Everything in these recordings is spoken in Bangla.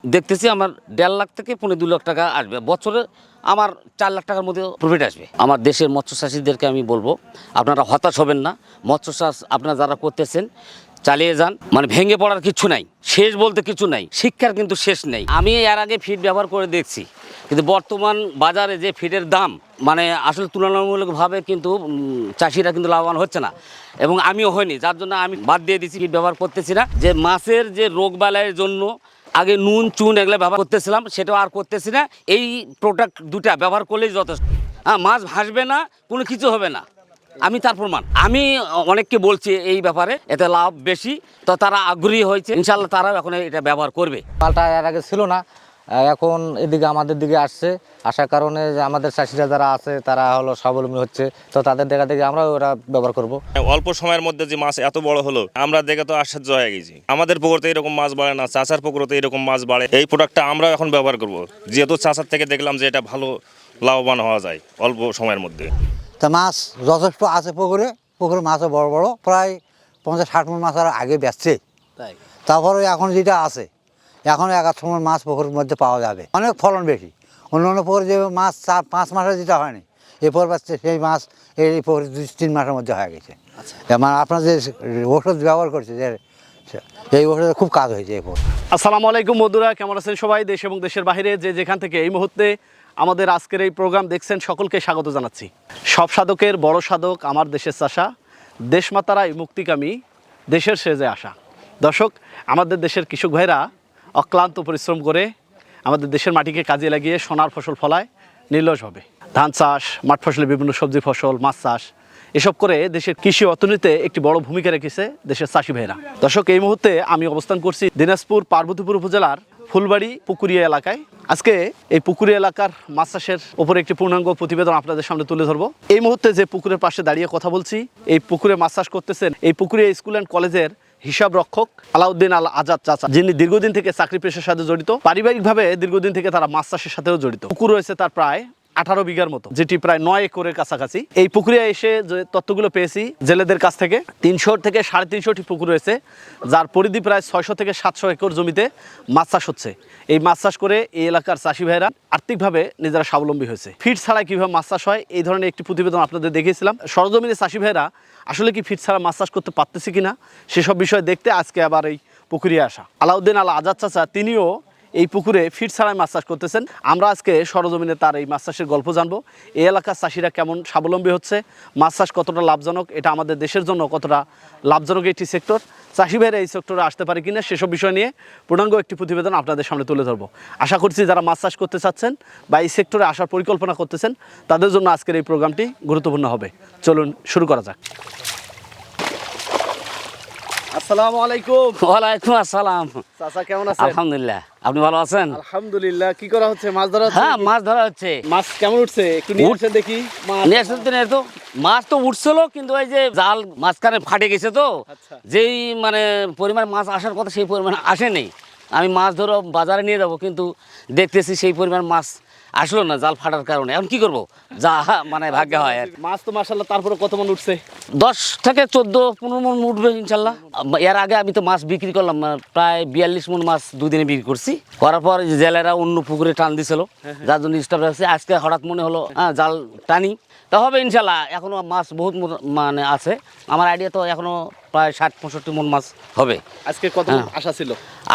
দেখতেছি আমার 1.5 লাখ থেকে 2.5 লাখ টাকা আসবে বছরে, আমার 4 লাখ টাকার মধ্যে প্রফিট আসবে। আমার দেশের মৎস্য চাষিদেরকে আমি বলবো, আপনারা হতাশ হবেন না। মৎস্য চাষ আপনারা যারা করতেছেন চালিয়ে যান, মানে ভেঙে পড়ার কিছু নাই, শেষ বলতে কিছু নাই, শিক্ষার কিন্তু শেষ নেই। আমি এর আগে ফিড ব্যবহার করে দেখছি, কিন্তু বর্তমান বাজারে যে ফিডের দাম, মানে আসলে তুলনামূলকভাবে কিন্তু চাষিরা কিন্তু লাভবান হচ্ছে না, এবং আমিও হইনি, যার জন্য আমি বাদ দিয়ে দিচ্ছি, ফিড ব্যবহার করতেছি না। যে মাছের যে রোগ বালাইয়ের জন্য আগে নুন চুন এগুলো ব্যবহার করতেছিলাম, সেটাও আর করতেছি না। এই প্রোডাক্ট দুটা ব্যবহার করলেই যথেষ্ট। হ্যাঁ, মাছ ভাসবে না, কোনো কিছু হবে না, আমি তার প্রমাণ। আমি অনেককে বলছি এই ব্যাপারে, এতে লাভ বেশি, তো তারা আগ্রহী হয়েছে, ইনশাল্লাহ তারাও এখন এটা ব্যবহার করবে। পালটা এর আগে ছিল না, এখন এদিকে আমাদের দিকে আসছে, আসার কারণে যে আমাদের চাষিরা যারা আছে তারা হলো স্বাবলম্বী হচ্ছে, তো তাদের দেখা দেখে আমরা ওরা ব্যবহার করব। অল্প সময়ের মধ্যে যে মাছ এত বড় হলো, আমরা দেখে তো আশ্চর্য হয়ে গেছি। আমাদের পুকুরতে এরকম মাছ বাড়ে না, চাচার পুকুরতে এরকম মাছ বাড়ে। এই প্রোডাক্টটা আমরা এখন ব্যবহার করব, যেহেতু চাচার থেকে দেখলাম যে এটা ভালো লাভবান হওয়া যায় অল্প সময়ের মধ্যে। তা মাছ যথেষ্ট আছে পুকুরে, পুকুরে মাছও বড় বড়, প্রায় 50-60 মণ মাছ আর আগে বেচছে। তাই তারপরে এখন যেটা আছে, এখন 1-8 মণ মাছ পুকুরের মধ্যে পাওয়া যাবে, অনেক ফলন বেশি। অন্য পুকুরে যে মাছ 4-5 মাসে যেটা হয়নি, এরপর পাচ্ছে সেই মাছ এই পুকুরে 2-3 মাসের মধ্যে হয়ে গেছে। মানে আপনার যে ওষুধ ব্যবহার করছে, যে এই ওষুধের খুব কাজ হয়েছে এরপর। আসসালামু আলাইকুম বন্ধুরা, কেমন আছেন সবাই? দেশ এবং দেশের বাইরে যে যেখান থেকে এই মুহূর্তে আমাদের আজকের এই প্রোগ্রাম দেখছেন, সকলকে স্বাগত জানাচ্ছি। সব সাধকের বড় সাধক আমার দেশের চাষা, দেশমাতারাই মুক্তিকামী, দেশের সেজে আসা। দর্শক, আমাদের দেশের কৃষক ভাইরা অক্লান্ত পরিশ্রম করে আমাদের দেশের মাটিকে কাজে লাগিয়ে সোনার ফসল ফলায় নির্লসভাবে। ধান চাষ, মাঠ ফসলে বিভিন্ন সবজি ফসল, মাছ চাষ, এসব করে দেশের কৃষি অর্থনীতিতে একটি বড় ভূমিকা রেখেছে দেশের চাষি ভাইরা। দর্শক, এই মুহূর্তে আমি অবস্থান করছি দিনাজপুর পার্বতীপুর উপজেলার ফুলবাড়ি পুকুরিয়া এলাকায়। আজকে এই পুকুরিয়া এলাকার মাছ চাষের উপরে একটি পূর্ণাঙ্গ প্রতিবেদন আপনাদের সামনে তুলে ধরবো। এই মুহূর্তে যে পুকুরের পাশে দাঁড়িয়ে কথা বলছি, এই পুকুরে মাছ চাষ করতেছেন এই পুকুরিয়া স্কুল অ্যান্ড কলেজের হিসাব রক্ষক আলাউদ্দিন আল আজাদ চাচা, যিনি দীর্ঘদিন থেকে চাকরি পেশার সাথে জড়িত, পারিবারিকভাবে দীর্ঘদিন থেকে তারা মাছ চাষের সাথেও জড়িত। পুকুর রয়েছে তার প্রায় 18 বিঘার মতো, যেটি প্রায় 9 একরের কাছাকাছি। এই পুকুরে এসে যে তথ্যগুলো পেয়েছি জেলেদের কাছ থেকে, 300 থেকে 350টি পুকুর রয়েছে, যার পরিধি প্রায় 600 থেকে 700 একর জমিতে মাছ চাষ হচ্ছে। এই মাছ চাষ করে এই এলাকার চাষি ভাইরা আর্থিকভাবে নিজেরা স্বাবলম্বী হয়েছে। ফিড ছাড়া কীভাবে মাছ চাষ হয়, এই ধরনের একটি প্রতিবেদন আপনাদের দেখিয়েছিলাম। সরজমিনে চাষি ভাইরা আসলে কি ফিড ছাড়া মাছ চাষ করতে পারতেছে কিনা, সেসব বিষয় দেখতে আজকে আবার এই পুকুরে আসা। আলাউদ্দিন আল আজাদ চাচা তিনিও এই পুকুরে ফিড ছাড়াই মাছ চাষ করতেছেন। আমরা আজকে সরজমিনে তার এই মাছ চাষের গল্প জানবো। এই এলাকার চাষিরা কেমন স্বাবলম্বী হচ্ছে, মাছ চাষ কতটা লাভজনক, এটা আমাদের দেশের জন্য কতটা লাভজনক একটি সেক্টর, চাষি ভাইরা এই সেক্টরে আসতে পারে কিনা, সেসব বিষয় নিয়ে পূর্ণাঙ্গ একটি প্রতিবেদন আপনাদের সামনে তুলে ধরবো। আশা করছি যারা মাছ চাষ করতে চাচ্ছেন বা এই সেক্টরে আসার পরিকল্পনা করতেছেন, তাদের জন্য আজকের এই প্রোগ্রামটি গুরুত্বপূর্ণ হবে। চলুন শুরু করা যাক। আসসালামু আলাইকুম। ওয়ালাইকুম আসসালাম। চাচা কেমন আছেন? আলহামদুলিল্লাহ, আপনি ভালো আছেন? আলহামদুলিল্লাহ। কি করা হচ্ছে? মাছ ধরা হচ্ছে? হ্যাঁ, মাছ ধরা হচ্ছে। মাছ কেমন উঠছে? একটু নিয়ে আসেন দেখি। নিয়ে আসতে তো মাছ তো উঠছিল, কিন্তু ওই যে জাল মাঝখানে ফাটে গেছে, তো আচ্ছা। যেই মানে পরিমাণ মাছ আসার কথা সেই পরিমাণ আসেনি। আমি মাছ ধরো বাজারে নিয়ে যাব, কিন্তু দেখতেছি সেই পরিমাণ মাছ আসলো না জাল ফাটার কারণে। এখন কি করব, যা মানে ভাগ্য হয় আর। মাছ তো মাশাআল্লাহ তারপরে কত মন উঠছে? 10 থেকে 14-15 মণ উঠবে ইনশাল্লাহ। এর আগে আমি তো মাছ বিক্রি করলাম, প্রায় 42 মণ মাছ দুদিনে বিক্রি করছি। করার পর জেলেরা অন্য পুকুরে টান দিছিল, যার জন্য স্টপ রাখছি। আজকে হঠাৎ মনে হলো জাল টানি, তা হবে ইনশাল্লাহ। এখনো মাছ বহুত মানে আছে, আমার আইডিয়া তো এখনো প্রায় 60-65 মণ মাছ হবে। আজকে কত আশা ছিল?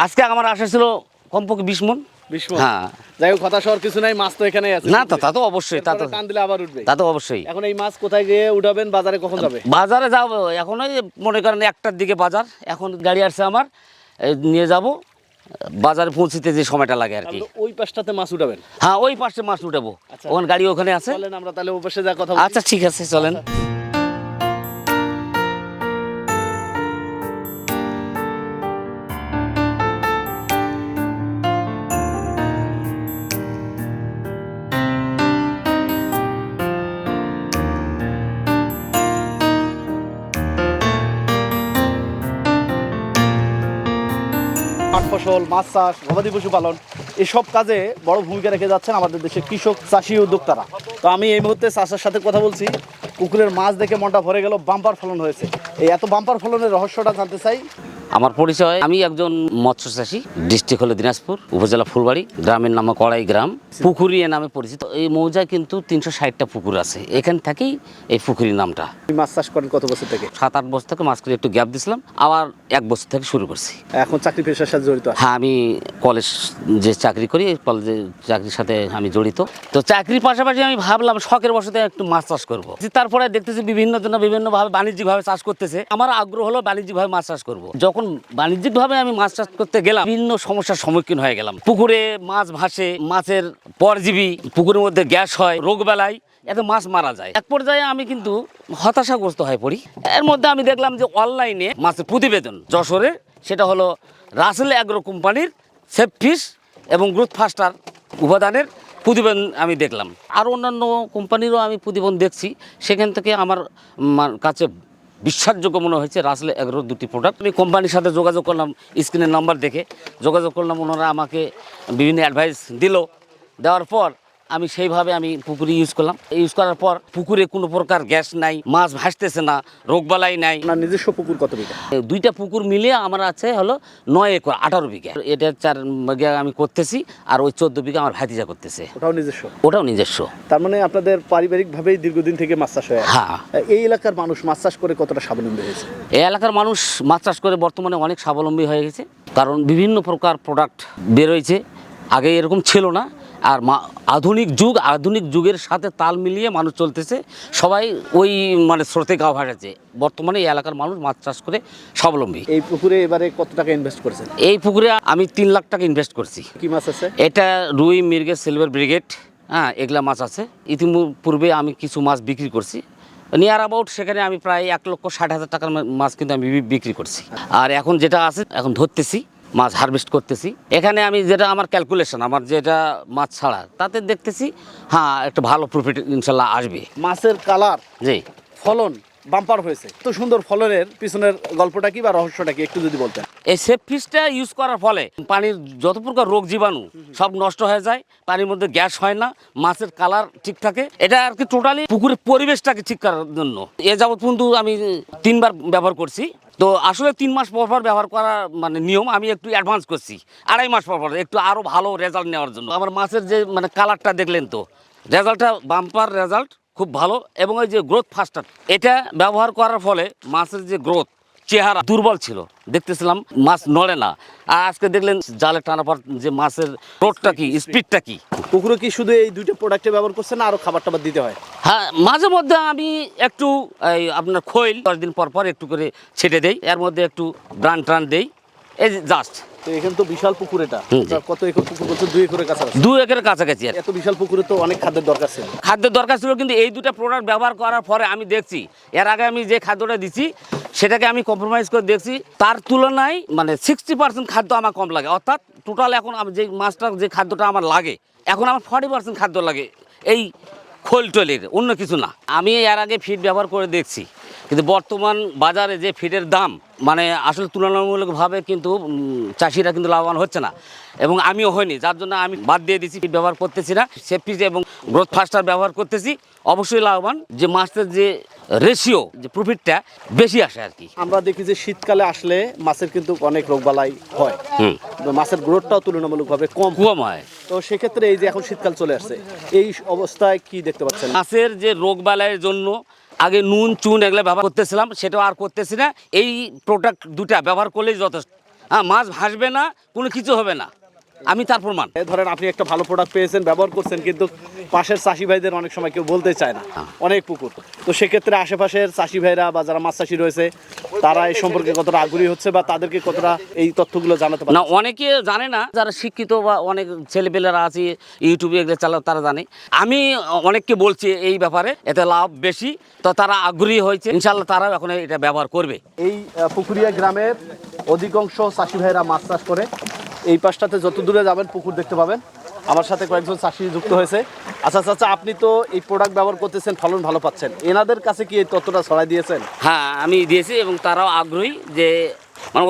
আজকে আমার আশা ছিল কমপক্ষে 20 মণ। 20 মণ? হ্যাঁ। যাই হোক, হতাশ হওয়ার কিছু নাই, মাছ তো এখানেই আছে। না, তা তো অবশ্যই, তা তো টান দিলে আবার উঠবে। তা তো অবশ্যই। এখন এই মাছ কোথায় গিয়ে উঠাবেন? বাজারে কখন যাবে? বাজারে যাব এখন, ওই মনে করেন 1টার দিকে বাজার, এখন গাড়ি আসছে আমার, নিয়ে যাব। বাজারে পৌঁছতে যে সময়টা লাগে আর কি। ওই পাশটাতে মাছ উঠাবেন? হ্যাঁ, ওই পাশে মাছ উঠাবো। আচ্ছা। ওখানে গাড়ি ওখানে আছে। চলেন আমরা তাহলে ওই পাশে যা কথা বলি। আচ্ছা, ঠিক আছে, চলেন। পাট ফসল, মাছ চাষ, গবাদি পশু পালন, এসব কাজে বড় ভূমিকা রেখে যাচ্ছেন আমাদের দেশের কৃষক, চাষি, উদ্যোক্তারা। তো আমি এই মুহূর্তে চাষার সাথে কথা বলছি। পুকুরের মাছ দেখে মনটা ভরে গেল, বাম্পার ফলন হয়েছে। এই এত বাম্পার ফলনের রহস্যটা জানতে চাই। আমার পরিচয়, আমি একজন মৎস্য চাষী, ডিস্ট্রিক্ট হলো দিনাজপুর, উপজেলা ফুলবাড়ি, গ্রামের নাম কড়াই গ্রাম, পুকুরি এ নামে পরিচিত। এই মৌজায় কিন্তু 360টা পুকুর আছে, এখান থেকেই এই পুকুরি নামটা। আপনি মাছ চাষ করেন কত বছর থেকে? 7-8 বছর থেকে মাছ করে একটু গ্যাপ দিছিলাম, আবার 1 বছর থেকে শুরু করছি। এখন চাকরি পেশার সাথে জড়িত আছেন? হ্যাঁ, আমি কলেজ যে চাকরি করি, কলেজে চাকরির সাথে আমি জড়িত। তো চাকরির পাশাপাশি আমি ভাবলাম শখের বশতে একটু মাছ চাষ করবো। তারপরে দেখতেছি বিভিন্ন জন বিভিন্নভাবে বাণিজ্যিকভাবে চাষ করতেছে, আমার আগ্রহ হলো বাণিজ্যিকভাবে মাছ চাষ করব। যখন বাণিজ্যিকভাবে আমি মাছ চাষ করতে গেলাম, বিভিন্ন সমস্যার সম্মুখীন হয়ে গেলাম। পুকুরে মাছ ভাসে, মাছের পরজীবী, পুকুরের মধ্যে গ্যাস হয়, রোগবালাই, এত মাছ মারা যায়। এক পর্যায়ে আমি কিন্তু হতাশাগ্রস্ত হয়ে পড়ি। এর মধ্যে আমি দেখলাম যে অনলাইনে মাছের প্রতিবেদন যশোরে, সেটা হলো রাসেল অ্যাগ্রো কোম্পানির সেফ ফিশ এবং গ্রোথ ফাস্টার উপাদানের প্রতিবেদন আমি দেখলাম। আর অন্যান্য কোম্পানিরও আমি প্রতিবেদন দেখছি, সেখান থেকে আমার কাছে বিশ্বাসযোগ্য মনে হয়েছে রাসেল অ্যাগ্রোর 2টি প্রোডাক্ট। আমি কোম্পানির সাথে যোগাযোগ করলাম, স্ক্রিনের নাম্বার দেখে যোগাযোগ করলাম, ওনারা আমাকে বিভিন্ন অ্যাডভাইস দিল। দেওয়ার পর আমি সেইভাবে আমি পুকুরে ইউজ করলাম। ইউজ করার পর পুকুরে কোনো প্রকার গ্যাস নাই, মাছ ভাসতেছে না, রোগবালাই নাই। আপনার নিজস্ব পুকুর কত বিঘা? 2টা পুকুর মিলিয়ে আমার আছে হলো 9 একর 18 বিঘা। এটা 4 বিঘা আমি করতেছি, আর ওই 14 বিঘা আমার ভাতিজা করতেছে, ওটাও নিজস্ব? ওটাও নিজস্ব। তার মানে আপনাদের পারিবারিকভাবেই দীর্ঘদিন থেকে মাছ চাষ হয়? হ্যাঁ। এই এলাকার মানুষ মাছ চাষ করে কতটা স্বাবলম্বী হয়েছে? এই এলাকার মানুষ মাছ চাষ করে বর্তমানে অনেক স্বাবলম্বী হয়ে গেছে, কারণ বিভিন্ন প্রকার প্রোডাক্ট বেরোয়েছে, আগে এরকম ছিল না। আর আধুনিক যুগের সাথে তাল মিলিয়ে মানুষ চলতেছে, সবাই ওই স্রোতে গা ভাসাচ্ছে। বর্তমানে এই এলাকার মানুষ মাছ চাষ করে স্বাবলম্বী। এই পুকুরে এবারে কত টাকা ইনভেস্ট করেছেন? এই পুকুরে আমি 3 লাখ টাকা ইনভেস্ট করছি। কি মাছ আছে? এটা রুই, মৃগেল, সিলভার ব্রিগেড, হ্যাঁ, এগুলা মাছ আছে। ইতিপূর্বে আমি কিছু মাছ বিক্রি করছি, নিয়ার অ্যাবাউট সেখানে আমি প্রায় 1,60,000 টাকার মাছ কিন্তু আমি বিক্রি করছি। আর এখন যেটা আছে, এখন ধরতেছি, মাছ হারভেস্ট করতেছি। এখানে আমি যেটা আমার ক্যালকুলেশন, আমার যেটা মাছ ছাড়া, তাতে দেখতেছি হ্যাঁ একটা ভালো প্রফিট ইনশাল্লাহ আসবে। মাছের কালার, জি, ফলন বাম্পার হয়েছে। তো সুন্দর ফলনের পিছনের গল্পটা কি বা রহস্যটা কি একটু যদি বলতেন? এই সেফ ফিশটা ইউজ করার ফলে পানির যত প্রকার রোগ জীবাণু সব নষ্ট হয়ে যায়, পানির মধ্যে গ্যাস হয় না, মাছের কালার ঠিক থাকে। এটা আর কি টোটালি পুকুরের পরিবেশটাকে ঠিক করার জন্য এ যাবৎ পর্যন্ত আমি 3 বার ব্যবহার করছি। তো আসলে 3 মাস পর পর ব্যবহার করার নিয়ম আমি একটু অ্যাডভান্স করছি, 2.5 মাস পর পর একটু আরও ভালো রেজাল্ট নেওয়ার জন্য। আমার মাছের যে কালারটা দেখলেন, তো রেজাল্টটা বাম্পার রেজাল্ট, খুব ভালো। এবং ওই যে গ্রোথ ফাস্টার, এটা ব্যবহার করার ফলে মাছের যে গ্রোথ, চেহারা দুর্বল ছিল, দেখতেছিলাম মাছ নড়ে না। আর আজকে দেখলেন জালে টানার পর যে মাছের গ্রোথটা কি, স্পিডটা কি। পুকুরে কি শুধু এই 2টা প্রোডাক্টে ব্যবহার করছেন না আরও খাবার টাবার দিতে হয়? হ্যাঁ, মাঝে মধ্যে আমি একটু এই আপনার খৈল 10 দিন পর পর একটু করে ছেটে দেই, এর মধ্যে একটু ব্রান দেই, এই জাস্ট। তো এখানে তো বিশাল পুকুর, এটা জি। কত একর পুকুর বলছে? 2 একরের কাছাকাছি। 2 একরের কাছাকাছি। আর এত বিশাল পুকুরে তো অনেক খাদ্যের দরকার ছিল। খাদ্যের দরকার ছিল, কিন্তু এই 2টা প্রোডাক্ট ব্যবহার করার পরে আমি দেখছি, এর আগে আমি যে খাদ্যটা দিছি সেটাকে আমি কম্প্রোমাইজ করে দেখছি, তার তুলনায় 60% খাদ্য আমার কম লাগে। অর্থাৎ টোটাল এখন আমি যে মাছটার যে খাদ্যটা আমার লাগে, এখন আমার 40% খাদ্য লাগে এই খোল টোলের, অন্য কিছু না। আমি এর আগে ফিড ব্যবহার করে দেখছি, কিন্তু বর্তমান বাজারে যে ফিডের দাম আসলে তুলনামূলকভাবে কিন্তু চাষিরা কিন্তু লাভবান হচ্ছে না, এবং আমিও হইনি, যার জন্য আমি বাদ দিয়ে দিচ্ছি, ফিড ব্যবহার করতেছি না, সেফ ফিড এবং গ্রোথ ফাস্টার ব্যবহার করতেছি। অবশ্যই লাভবান, যে মাছের যে রেশিও, যে প্রফিটটা বেশি আসে আর কি। আমরা দেখি যে শীতকালে আসলে মাছের কিন্তু অনেক রোগবালাই হয়, মাছের গ্রোথটাও তুলনামূলকভাবে কম হয়। তো সেক্ষেত্রে এই যে এখন শীতকাল চলে আসছে, এই অবস্থায় কি দেখতে পাচ্ছেন? মাছের যে রোগবালাইয়ের জন্য আগে নুন চুন এগুলো ব্যবহার করতেছিলাম, সেটাও আর করতেছি না। এই প্রোডাক্ট 2টা ব্যবহার করলেই যথেষ্ট। হ্যাঁ, মাছ ভাসবে না, কোনো কিছু হবে না, আমি তার প্রমাণ। ধরেন আপনি একটা ভালো প্রোডাক্ট পেয়েছেন, ব্যবহার করছেন, কিন্তু পাশের চাষি ভাইদের অনেক সময় কেউ বলতে চায় না, অনেক পুকুর। তো সেক্ষেত্রে আশেপাশের চাষি ভাইরা বা যারা মাছ চাষি রয়েছে, তারা এই সম্পর্কে কতটা আগ্রহী হচ্ছে বা তাদেরকে কতটা এই তথ্যগুলো জানাতে পারে? না, অনেকে জানে না, যারা শিক্ষিত বা অনেক ছেলেপেলেরা আছে ইউটিউবে এগুলো চালা, তারা জানে। আমি অনেককে বলছি এই ব্যাপারে, এতে লাভ বেশি, তো তারা আগ্রহী হয়েছে, ইনশাল্লাহ তারাও এখন এটা ব্যবহার করবে। এই পুকুরিয়া গ্রামের অধিকাংশ চাষি ভাইরা মাছ চাষ করে। এই পাশটাতে যত দূরে যাবেন পুকুর দেখতে পাবেন। আমার সাথে কয়েকজন চাষি যুক্ত হয়েছে। আচ্ছা চাচা, আপনি তো এই প্রোডাক্ট ব্যবহার করতেছেন, ফলন ভালো পাচ্ছেন, এনাদের কাছে কি এই তথ্যটা ছড়াই দিয়েছেন? হ্যাঁ, আমি দিয়েছি, এবং তারাও আগ্রহী যে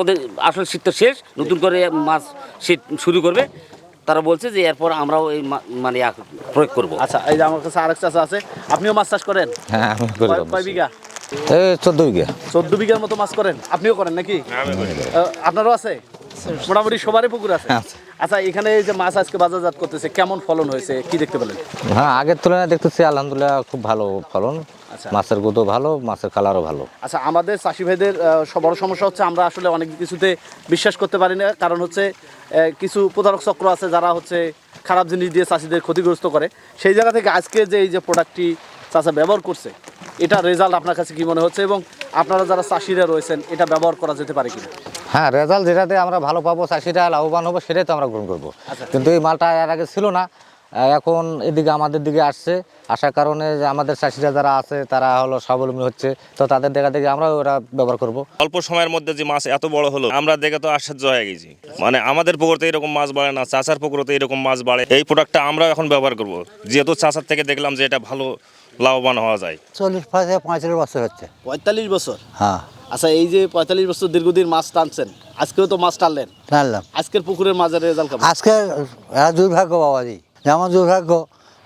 ওদের আসলে শীত তো শেষ, নতুন করে মাছ শীত শুরু করবে। তারা বলছে যে এরপর আমরাও এই প্রয়োগ করব। আচ্ছা, এই যে আমার কাছে আরেক চাচা আছে, আপনিও মাছ চাষ করেন? হ্যাঁ, আমি করি কয় বিঘা? এই 14 বিঘা। 14 বিঘার মতো মাছ করেন, আপনিও করেন নাকি? আপনারও আছে? মোটামুটি সবারই পুকুর আছে। আচ্ছা, এখানে এই যে মাছ আজকে বাজারজাত করতেছে, কেমন ফলন হয়েছে কি দেখতে পেলেন? হ্যাঁ, আগের তুলনায় দেখতেছি আলহামদুলিল্লাহ খুব ভালো ফলন। আচ্ছা। মাছের গুদও ভালো, মাছের কালারও ভালো। আচ্ছা, আমাদের চাষি ভাইদের বড় সমস্যা হচ্ছে আমরা আসলে অনেক কিছুতে বিশ্বাস করতে পারি না, কারণ হচ্ছে কিছু প্রতারক চক্র আছে যারা হচ্ছে খারাপ জিনিস দিয়ে চাষিদের ক্ষতিগ্রস্ত করে। সেই জায়গা থেকে আজকে যে এই যে প্রোডাক্টটি চাষা ব্যবহার করছে, এটা রেজাল্ট আপনার কাছে কি মনে হচ্ছে, এবং আপনারা যারা চাষিরা রয়েছেন এটা ব্যবহার করা যেতে পারে কিনা? হ্যাঁ, রেজাল্ট যেটাতে আমরা ভালো পাবো, চাষিরা লাভবান হবো, সেটাই তো আমরা গ্রহণ করবো। কিন্তু এই মালটা এর আগে ছিল না, এখন এদিকে আমাদের দিকে আসছে, আসার কারণে যে আমাদের চাষিরা যারা আছে তারা হলো স্বাবলম্বী হচ্ছে, তো তাদের দেখা দেখে আমরা ওরা ব্যবহার করব। অল্প সময়ের মধ্যে যে মাছ এত বড় হলো আমরা দেখে তো আশ্চর্য হয়ে গেছি। মানে আমাদের পুকুরতে এরকম মাছ বাড়ে না, চাচার পুকুরতে এরকম মাছ বাড়ে। এই প্রোডাক্টটা আমরা এখন ব্যবহার করব, যেহেতু চাচার থেকে দেখলাম যে এটা ভালো লাভবান হওয়া যায়। 40-45 বছর হচ্ছে। 45 বছর? হ্যাঁ, আচ্ছা, এই যে 45 বছর দীর্ঘদিন মাছ টানছেন, আজকেও তো মাছ টানলেন, জানলাম। আজকের পুকুরের মাছের রেজাল্ট কেমন? আজকে এরা দুর্ভাগ্য বাবাজি, যেমন দুর্ভাগ্য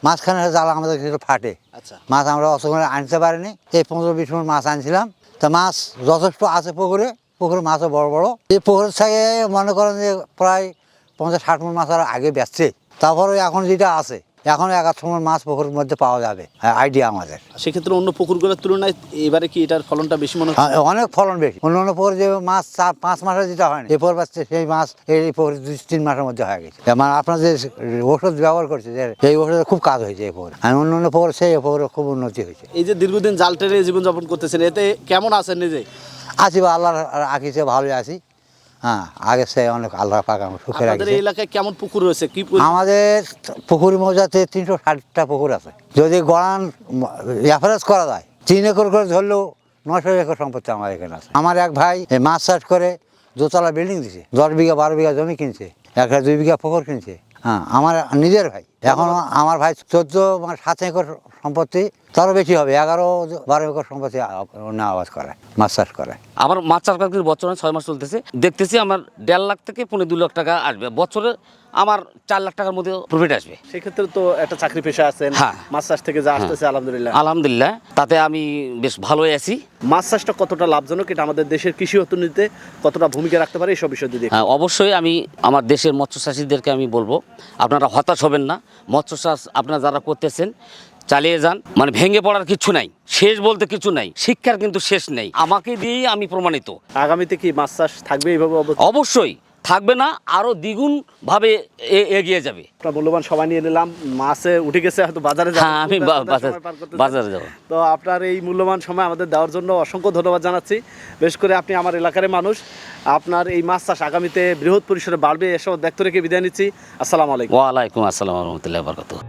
মাঝখানে জাল আমাদের কিছু ফাটে, আচ্ছা, মাছ আমরা অত করে আনতে পারিনি। এই 15-20 মণ মাছ আনছিলাম, তা মাছ যথেষ্ট আছে পুকুরে, পুকুরে মাছও বড় বড়। এই পুকুরের থেকে মনে করেন যে প্রায় 50-60 মণ মাছ আর আগে বেচছে। তারপরে এখন যেটা আছে, এখন 1-8 মণ মাছ পুকুরের মধ্যে পাওয়া যাবে, আইডিয়া আমাদের। সেক্ষেত্রে অন্য পুকুরগুলোর তুলনায় এবারে কি এটার ফলনটা বেশি মনে হচ্ছে? অনেক ফলন বেশি। অন্য পুকুরে যে মাছ 4-5 মাসে যেটা হয়নি, এই পুকুর পাচ্ছে সেই মাছ এই পুকুরে 2-3 মাসের মধ্যে হয়ে গেছে। মানে আপনার যে ওষুধ ব্যবহার করছে, যে এই ওষুধের খুব কাজ হয়েছে এই পুকুরে, আর অন্য পুকুরে সেই পুকুরে খুব উন্নতি হয়েছে। এই যে দীর্ঘদিন জাল টেনে জীবনযাপন করতেছেন, এতে কেমন আছেন নিজে? আছি বা আল্লাহর আঁকিছে, ভালোই আছি। হ্যাঁ, আগে সে অনেক আল্লাহ পাক আমার সুখে আপনাদের রাখছে। এই এলাকায় কেমন পুকুর রয়েছে? কি আমাদের পুকুর মৌজাতে 360টা পুকুর আছে। যদি গড়ান অ্যাভারেজ করা যায় 3 একর করে ধরলেও 900 একর সম্পত্তি আমার এখানে আছে। আমার এক ভাই এই মাছ চাষ করে দোতলা বিল্ডিং দিছে, 10 বিঘা 12 বিঘা জমি কিনছে, 1-2 বিঘা পুকুর কিনছে। হ্যাঁ, আমার নিজের ভাই। এখন আমার ভাই 14-7 একর সম্পত্তি, তারও বেশি হবে, 11-12 একর সম্পত্তি অন্য আবাদ করে, মাছ চাষ করে। আমার মাছ চাষ কিন্তু বছরে 6 মাস চলতেছে, দেখতেছি আমার 1.5 লাখ থেকে 2.5 লাখ টাকা আসবে বছরে, আমার 4 লাখ টাকার মধ্যে প্রফিট আসবে। সেক্ষেত্রে তো একটা চাকরি পেশা আছেন, হ্যাঁ। মাছ চাষ থেকে যা আসতেছে আলহামদুলিল্লাহ। আলহামদুলিল্লাহ, তাতে আমি বেশ ভালোই আছি। মাছ চাষটা কতটা লাভজনক, এটা আমাদের দেশের কৃষি অর্থনীতিতে কতটা ভূমিকা রাখতে পারে, এইসব বিষয় যদি হ্যাঁ, অবশ্যই আমি আমার দেশের মৎস্য চাষিদেরকে আমি বলবো, আপনারা হতাশ হবেন না। মৎস্য চাষ আপনারা যারা করতেছেন চালিয়ে যান, মানে ভেঙে পড়ার কিছু নাই, শেষ বলতে কিছু নাই, শিক্ষার কিন্তু শেষ নেই। আমাকে দিয়েই আমি প্রমাণিত। আগামীতে কি মাছ চাষ থাকবে এইভাবে? অবশ্যই থাকবে না, আরও দ্বিগুণ ভাবে এগিয়ে যাবে। আপনার মূল্যবান সময় নিয়ে নিলাম, মাছে উঠে গেছে, হয়তো বাজারে যাবেন, হ্যাঁ, আমি খুব ব্যস্ততার সময় পার করতেছেন। বাজারে যাব। তো আপনার এই মূল্যবান সময় আমাদের দেওয়ার জন্য অসংখ্য ধন্যবাদ জানাচ্ছি। বিশেষ করে আপনি আমার এলাকার মানুষ, আপনার এই মাছ চাষ আগামীতে বৃহৎ পরিসরে বাড়বে এসব দেখতে রেখে বিদায় নিচ্ছি। আসসালামু আলাইকুম। ওয়ালাইকুম আসসালাম রহমতুল্লাহ বরকাতুহ।